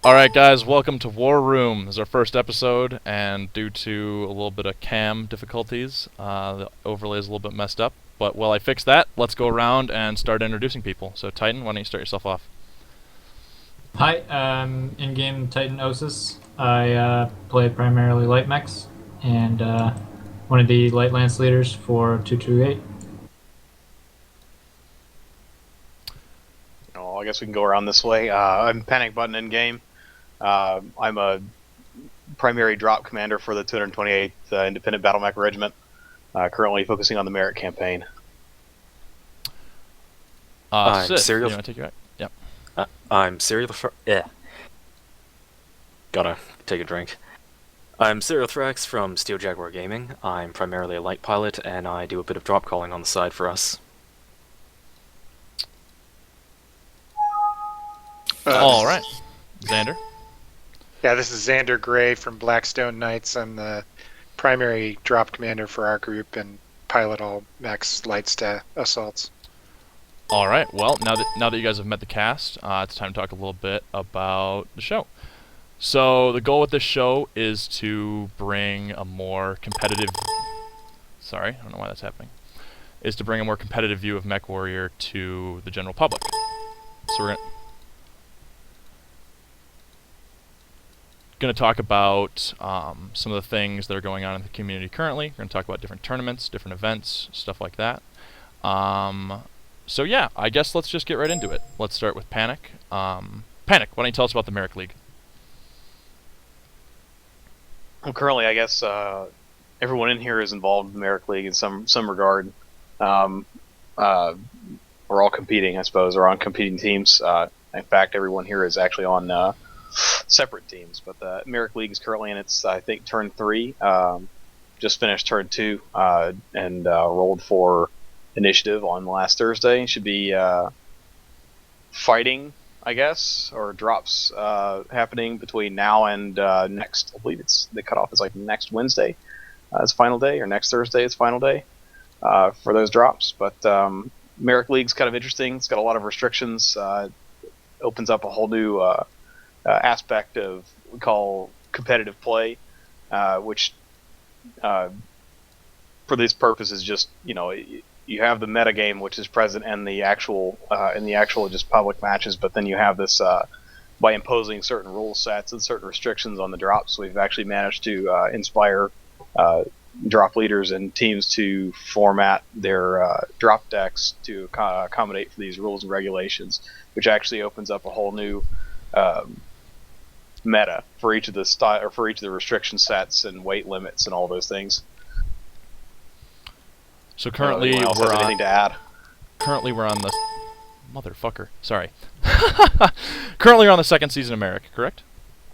Alright, guys, welcome to War Room. This is our first episode, and due to a little bit of cam difficulties, the overlay is a little bit messed up. But while I fix that, let's go around and start introducing people. So, Titan, why don't you start yourself off? Hi, in-game Titan Osis. I play primarily light mechs and one of the light lance leaders for 228. Oh, I guess we can go around this way. I'm Panic Button in game. I'm a primary drop commander for the 228th Independent Battle Mech Regiment, currently focusing on the Merit campaign. I'm Sith, Serial. you want to take your... Yep. I'm Serial. Gotta take a drink. I'm Serial Thrax from Steel Jaguar Gaming. I'm primarily a light pilot, and I do a bit of drop calling on the side for us. Alright. Xander? Yeah, this is Xander Gray from Blackstone Knights. I'm the primary drop commander for our group and pilot all mechs, lights to assaults. Alright, well, now that you guys have met the cast, it's time to talk a little bit about the show. So, the goal with this show is to bring a more competitive... Sorry, I don't know why that's happening. Is to bring a more competitive view of MechWarrior to the general public. So we're going to talk about some of the things that are going on in the community currently. We're going to talk about different tournaments, different events, stuff like that. So yeah, I guess let's just get right into it. Let's start with Panic. Panic, why don't you tell us about the Merrick League? Well, currently, I guess everyone in here is involved in the Merit League in some regard. Um, we're all competing, I suppose, or on competing teams. In fact, everyone here is actually on separate teams. But the Merit League is currently in its, I think, turn 3. Just finished turn 2 and rolled for initiative on last Thursday. Should be fighting, I guess, or drops happening between now and next. I believe the cutoff is like next Wednesday. It's final day, or next Thursday is final day for those drops. But Merit League's kind of interesting. It's got a lot of restrictions. Opens up a whole new aspect of what we call competitive play, which for this purpose is just, you have the meta game which is present in the actual just public matches, but then you have this by imposing certain rule sets and certain restrictions on the drops. We've actually managed to inspire drop leaders and teams to format their drop decks to accommodate for these rules and regulations, which actually opens up a whole new meta for each of the for each of the restriction sets and weight limits and all those things. So currently anyone else has anything to add? Currently we're on the motherfucker. Sorry. Currently we're on the second season of Merrick, correct?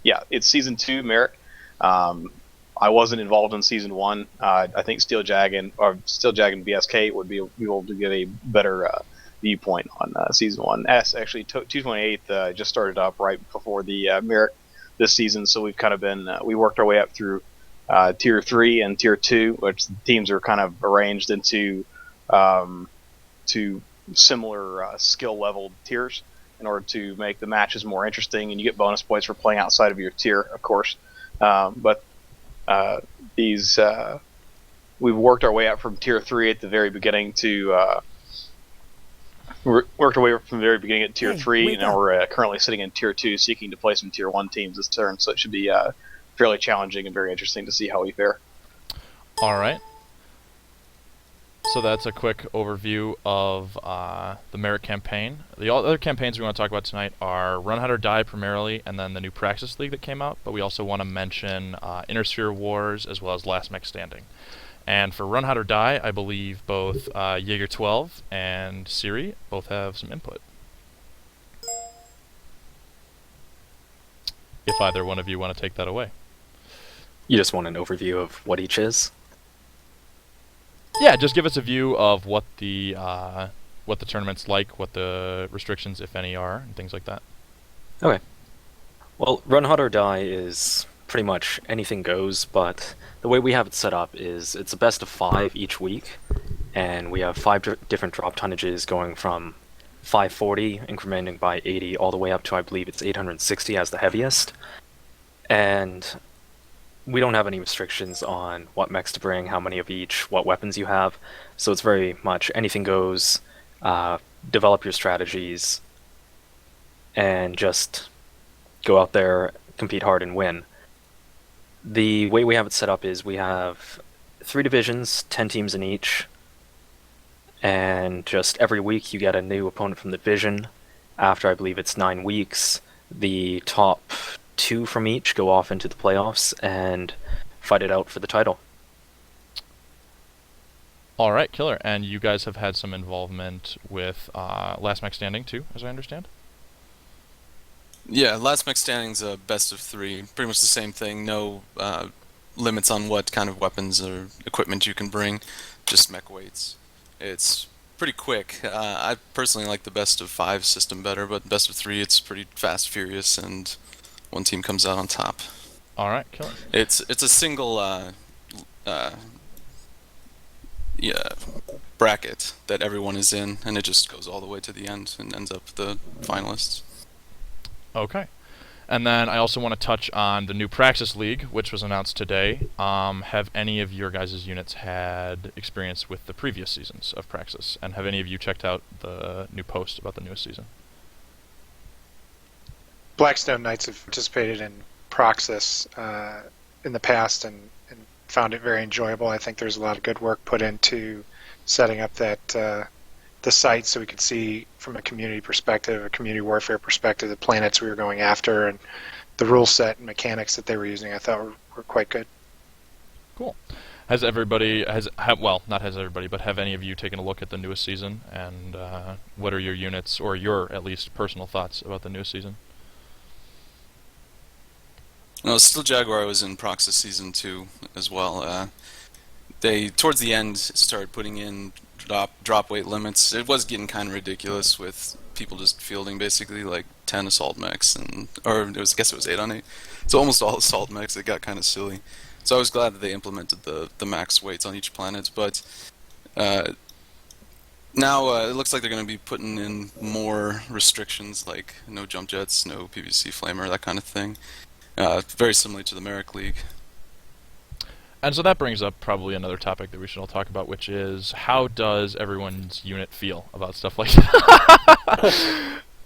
Yeah, it's season 2 Merrick. I wasn't involved in season 1. I think Steel Jag and BSK would be able to get a better viewpoint on season 1. Actually, 228th just started up right before the Merrick this season, so we've kind of been we worked our way up through tier 3 and tier 2, which the teams are kind of arranged into to similar skill level tiers in order to make the matches more interesting, and you get bonus points for playing outside of your tier, of course. But these we've worked our way up from tier 3 at the very beginning to worked our way up from the very beginning at tier 3, and now we're currently sitting in tier 2, seeking to play some tier 1 teams this turn. So it should be fairly challenging and very interesting to see how we fare. Alright. So that's a quick overview of the Merit campaign. The other campaigns we want to talk about tonight are Run, Hide, or Die primarily, and then the new Praxis League that came out, but we also want to mention Inner Sphere Wars as well as Last Mech Standing. And for Run, Hide, or Die, I believe both Jaeger12 and Siri both have some input. If either one of you want to take that away. You just want an overview of what each is? Yeah, just give us a view of what the tournament's like, what the restrictions, if any, are, and things like that. Okay. Well, Run Hot or Die is pretty much anything goes, but the way we have it set up is it's a best of 5 each week, and we have 5 different drop tonnages going from 540, incrementing by 80, all the way up to, I believe it's 860 as the heaviest. And we don't have any restrictions on what mechs to bring, how many of each, what weapons you have. So it's very much anything goes, develop your strategies, and just go out there, compete hard, and win. The way we have it set up is we have 3 divisions, 10 teams in each, and just every week you get a new opponent from the division. After, I believe it's 9 weeks, the top 2 from each go off into the playoffs and fight it out for the title. All right, killer. And you guys have had some involvement with Last Mech Standing too, as I understand. Yeah, Last Mech Standing's a best of 3. Pretty much the same thing. No limits on what kind of weapons or equipment you can bring. Just mech weights. It's pretty quick. I personally like the best of 5 system better, but best of 3, it's pretty fast, furious, and one team comes out on top. All right, killer. It's a single bracket that everyone is in, and it just goes all the way to the end and ends up the finalists. Okay. And then I also want to touch on the new Praxis League, which was announced today. Have any of your guys' units had experience with the previous seasons of Praxis? And have any of you checked out the new post about the newest season? Blackstone Knights have participated in Proxys in the past and found it very enjoyable. I think there's a lot of good work put into setting up that the site so we could see from a community perspective, a community warfare perspective, the planets we were going after and the rule set and mechanics that they were using. I thought were quite good. Cool. Has everybody not has everybody, but have any of you taken a look at the newest season? And what are your units or your at least personal thoughts about the newest season? No, Steel Jaguar was in Proxys Season 2 as well. They, towards the end, started putting in drop weight limits. It was getting kind of ridiculous with people just fielding basically like 10 assault mechs, I guess it was 8 on 8. So almost all assault mechs. It got kind of silly. So I was glad that they implemented the max weights on each planet, but now it looks like they're going to be putting in more restrictions, like no jump jets, no PVC flamer, that kind of thing. Very similar to the Merrick League. And so that brings up probably another topic that we should all talk about, which is how does everyone's unit feel about stuff like that?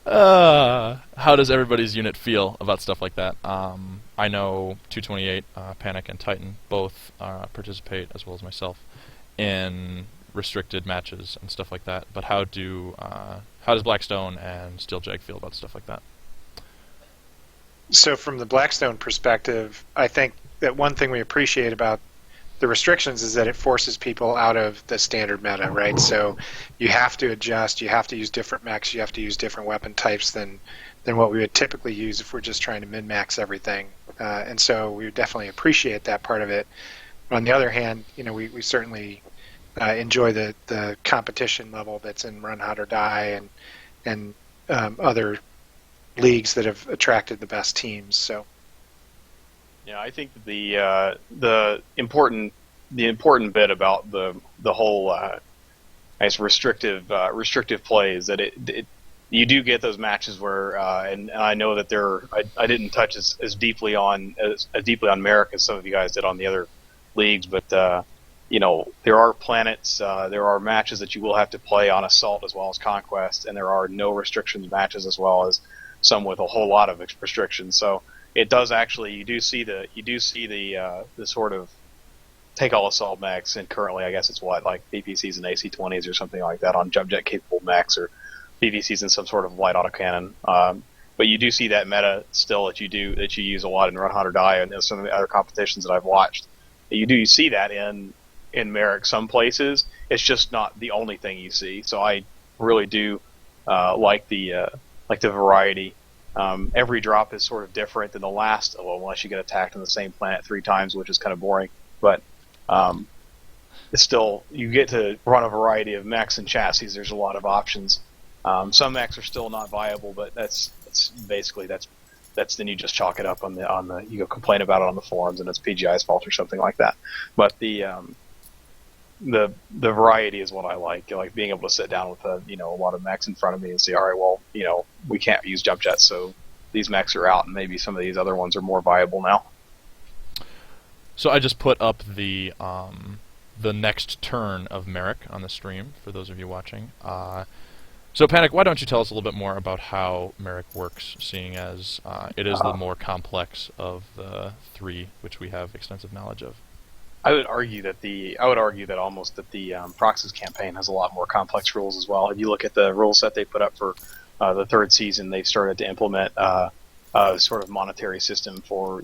How does everybody's unit feel about stuff like that? I know 228, Panic, and Titan both participate, as well as myself, in restricted matches and stuff like that. But how does Blackstone and Steeljag feel about stuff like that? So from the Blackstone perspective, I think that one thing we appreciate about the restrictions is that it forces people out of the standard meta, right? So you have to adjust, you have to use different mechs, you have to use different weapon types than what we would typically use if we're just trying to min-max everything. And so we would definitely appreciate that part of it. On the other hand, we certainly enjoy the competition level that's in Run Hot or Die and other leagues that have attracted the best teams. So yeah, I think the important bit about the whole restrictive play is that you do get those matches where and I know that I didn't touch as deeply on Merrick as some of you guys did on the other leagues, but there are planets, there are matches that you will have to play on Assault as well as Conquest, and there are no restrictions matches as well as some with a whole lot of restrictions. So it does actually, you do see the sort of take all assault mechs, and currently I guess it's like BPCs and AC-20s or something like that on jump jet capable mechs, or BVCs in some sort of light autocannon. But you do see that meta still that you use a lot in Run Hot or Die and some of the other competitions that I've watched. You see that in Merrick some places. It's just not the only thing you see. So I really do like the variety. Every drop is sort of different than the last, unless you get attacked on the same planet 3 times, which is kind of boring. But it's still, you get to run a variety of mechs and chassis. There's a lot of options. Some mechs are still not viable, but that's then you just chalk it up on the you go complain about it on the forums, and it's PGI's fault or something like that. But the variety is what I like. I like being able to sit down with a lot of mechs in front of me and say, all right, well, we can't use jump jets, so these mechs are out, and maybe some of these other ones are more viable now. So I just put up the next turn of Merrick on the stream for those of you watching. So Panic, why don't you tell us a little bit more about how Merrick works, seeing as it is the more complex of the three, which we have extensive knowledge of. I would argue that the Proxys campaign has a lot more complex rules as well. If you look at the rule set they put up for the third season, they've started to implement a sort of monetary system for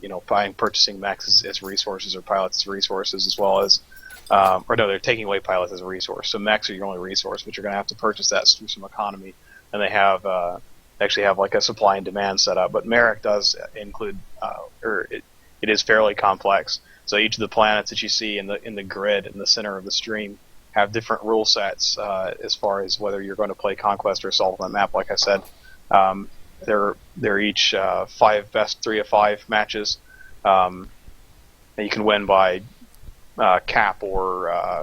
purchasing mechs as resources or pilots as resources, as well as they're taking away pilots as a resource. So mechs are your only resource, but you're going to have to purchase that through some economy. And they have actually have like a supply and demand set up. But Merrick does include, it is fairly complex. So each of the planets that you see in the grid in the center of the stream have different rule sets as far as whether you're going to play Conquest or Assault on that map. Like I said, they're each 5 best 3 of 5 matches. And you can win by cap or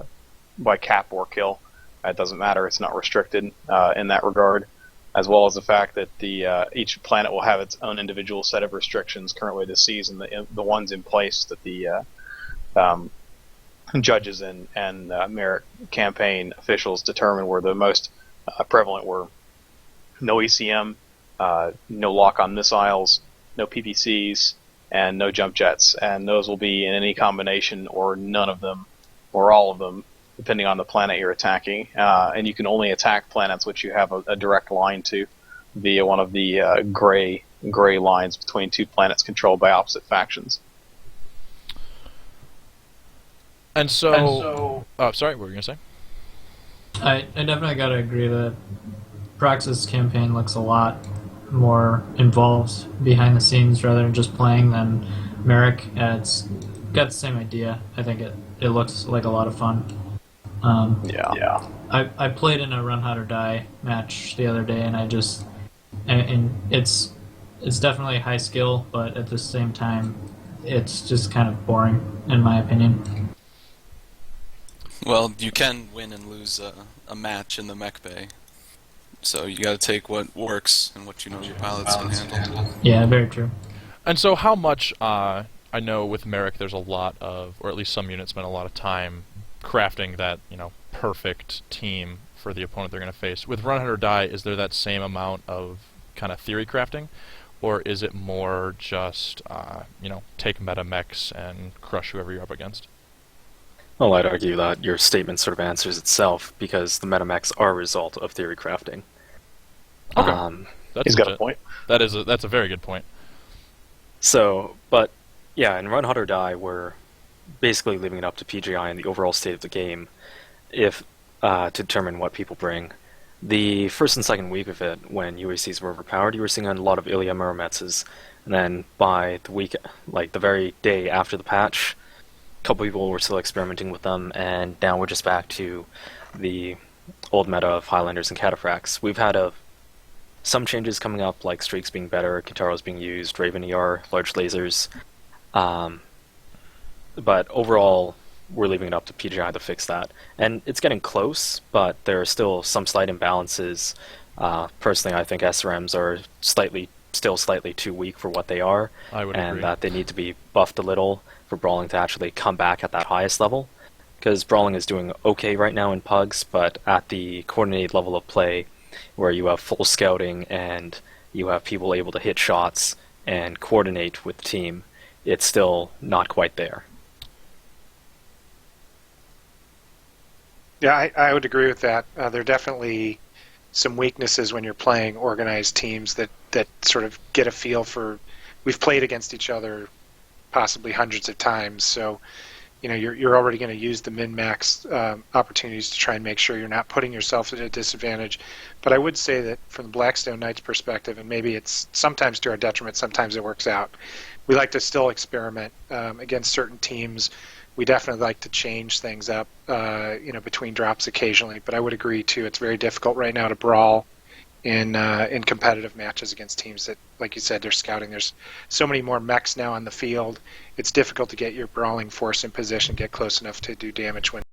kill. It doesn't matter. It's not restricted in that regard, as well as the fact that each planet will have its own individual set of restrictions. Currently this season, the ones in place that the judges and Merrick campaign officials determined were the most prevalent were no ECM, no lock-on missiles, no PPCs, and no jump jets. And those will be in any combination or none of them or all of them, depending on the planet you're attacking. And you can only attack planets which you have a direct line to via one of the gray lines between two planets controlled by opposite factions. And so oh, sorry, what were you going to say? I definitely got to agree that Proxys campaign looks a lot more involved behind the scenes rather than just playing than Merrick. It's got the same idea. I think it looks like a lot of fun. Yeah. I played in a Run Hot or Die match the other day, and it's definitely high skill, but at the same time, it's just kind of boring, in my opinion. Well, you can win and lose a match in the mech bay. So you got to take what works and what you know your pilots can handle. Yeah, very true. And so how much, I know with Merrick there's a lot of, or at least some units spend a lot of time crafting that, perfect team for the opponent they're going to face. With Run Hot or Die, is there that same amount of kind of theory crafting? Or is it more just, take meta mechs and crush whoever you're up against? Well, I'd argue that your statement sort of answers itself, because the metamechs are a result of theory crafting. Okay. He's got a point. That's a very good point. So, but yeah, in Run Hot or Die, we're basically leaving it up to PGI and the overall state of the game to determine what people bring. The first and second week of it, when UACs were overpowered, you were seeing a lot of Ilya Murametzes, and then by the week, like the very day after the patch, a couple people were still experimenting with them, and now we're just back to the old meta of Highlanders and Cataphracts. We've had some changes coming up, like Streaks being better, Kintaro's being used, Raven ER, large lasers. But overall, we're leaving it up to PGI to fix that. And it's getting close, but there are still some slight imbalances. Personally, I think SRMs are still slightly too weak for what they are. I would and agree. That they need to be buffed a little for Brawling to actually come back at that highest level. Because Brawling is doing okay right now in Pugs, but at the coordinated level of play, where you have full scouting and you have people able to hit shots and coordinate with the team, it's still not quite there. Yeah, I would agree with that. There are definitely some weaknesses when you're playing organized teams that sort of get a feel for. We've played against each other possibly hundreds of times, so you're already going to use the min-max opportunities to try and make sure you're not putting yourself at a disadvantage. But I would say that from the Blackstone Knights perspective, and maybe it's sometimes to our detriment, sometimes it works out, we like to still experiment against certain teams. We definitely like to change things up, between drops occasionally. But I would agree too. It's very difficult right now to brawl in competitive matches against teams that, like you said, they're scouting. There's so many more mechs now on the field. It's difficult to get your brawling force in position, get close enough to do damage when